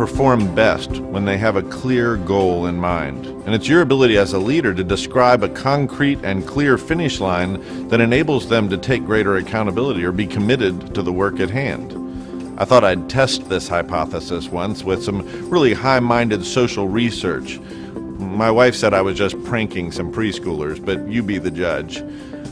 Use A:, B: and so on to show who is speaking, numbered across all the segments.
A: perform best when they have a clear goal in mind. And it's your ability as a leader to describe a concrete and clear finish line that enables them to take greater accountability or be committed to the work at hand. I thought I'd test this hypothesis once with some really high-minded social research. My wife said I was just pranking some preschoolers, but you be the judge.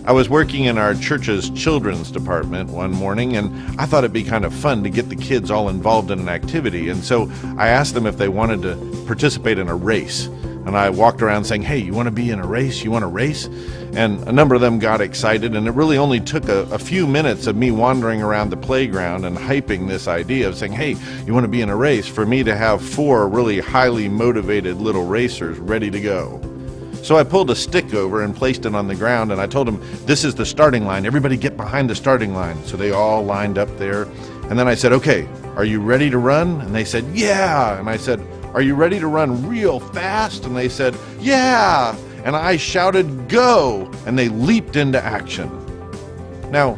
A: I was working in our church's children's department one morning, and I thought it'd be kind of fun to get the kids all involved in an activity, and so I asked them if they wanted to participate in a race. And I walked around saying, "Hey, you want to be in a race? You want to race?" And a number of them got excited, and it really only took a few minutes of me wandering around the playground and hyping this idea of saying, "Hey, you want to be in a race?" for me to have 4 really highly motivated little racers ready to go. So I pulled a stick over and placed it on the ground, and I told them, "This is the starting line. Everybody get behind the starting line." So they all lined up there. And then I said, "Okay, are you ready to run?" And they said, "Yeah." And I said, "Are you ready to run real fast?" And they said, "Yeah." And I shouted, "Go!" And they leaped into action. Now,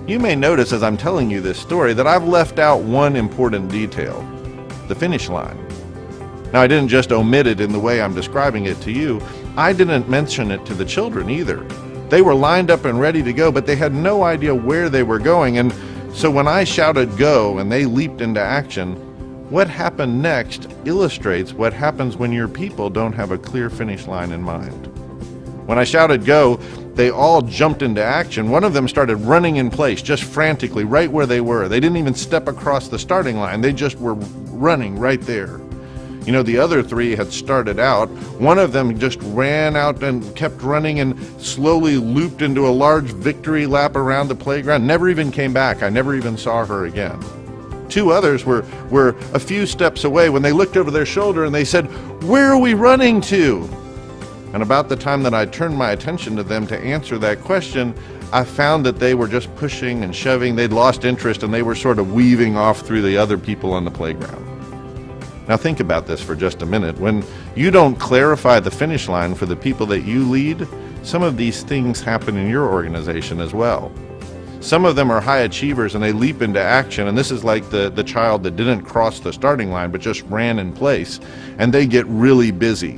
A: you may notice as I'm telling you this story that I've left out one important detail: the finish line. Now, I didn't just omit it in the way I'm describing it to you. I didn't mention it to the children either. They were lined up and ready to go, but they had no idea where they were going. And so when I shouted "Go!" and they leaped into action, what happened next illustrates what happens when your people don't have a clear finish line in mind. When I shouted "Go!", they all jumped into action. One of them started running in place, just frantically, right where they were. They didn't even step across the starting line. They just were running right there. You know, the other 3 had started out. One of them just ran out and kept running and slowly looped into a large victory lap around the playground, never even came back. I never even saw her again. 2 others were a few steps away when they looked over their shoulder and they said, "Where are we running to?" And about the time that I turned my attention to them to answer that question, I found that they were just pushing and shoving. They'd lost interest and they were sort of weaving off through the other people on the playground. Now think about this for just a minute. When you don't clarify the finish line for the people that you lead, some of these things happen in your organization as well. Some of them are high achievers and they leap into action, and this is like the child that didn't cross the starting line but just ran in place, and they get really busy.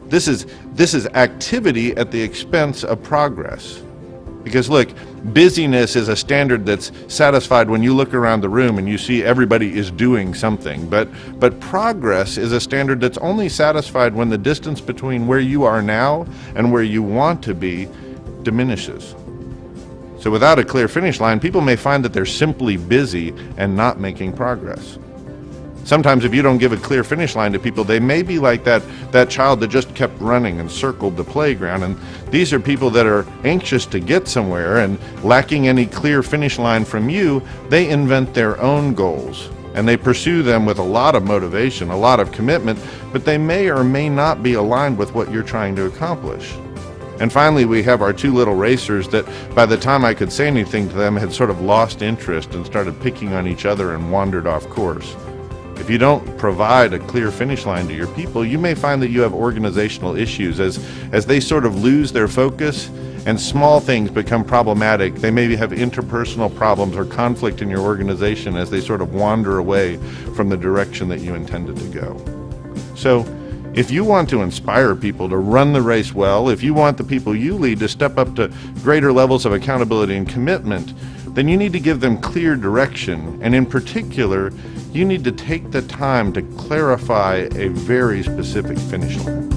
A: This is activity at the expense of progress. Because look, busyness is a standard that's satisfied when you look around the room and you see everybody is doing something. But progress is a standard that's only satisfied when the distance between where you are now and where you want to be diminishes. So without a clear finish line, people may find that they're simply busy and not making progress. Sometimes if you don't give a clear finish line to people, they may be like that child that just kept running and circled the playground. And these are people that are anxious to get somewhere, and lacking any clear finish line from you, they invent their own goals. And they pursue them with a lot of motivation, a lot of commitment, but they may or may not be aligned with what you're trying to accomplish. And finally, we have our 2 little racers that by the time I could say anything to them had sort of lost interest and started picking on each other and wandered off course. If you don't provide a clear finish line to your people, you may find that you have organizational issues as they sort of lose their focus and small things become problematic. They maybe have interpersonal problems or conflict in your organization as they sort of wander away from the direction that you intended to go. So if you want to inspire people to run the race well, if you want the people you lead to step up to greater levels of accountability and commitment, then you need to give them clear direction. And in particular, you need to take the time to clarify a very specific finish line.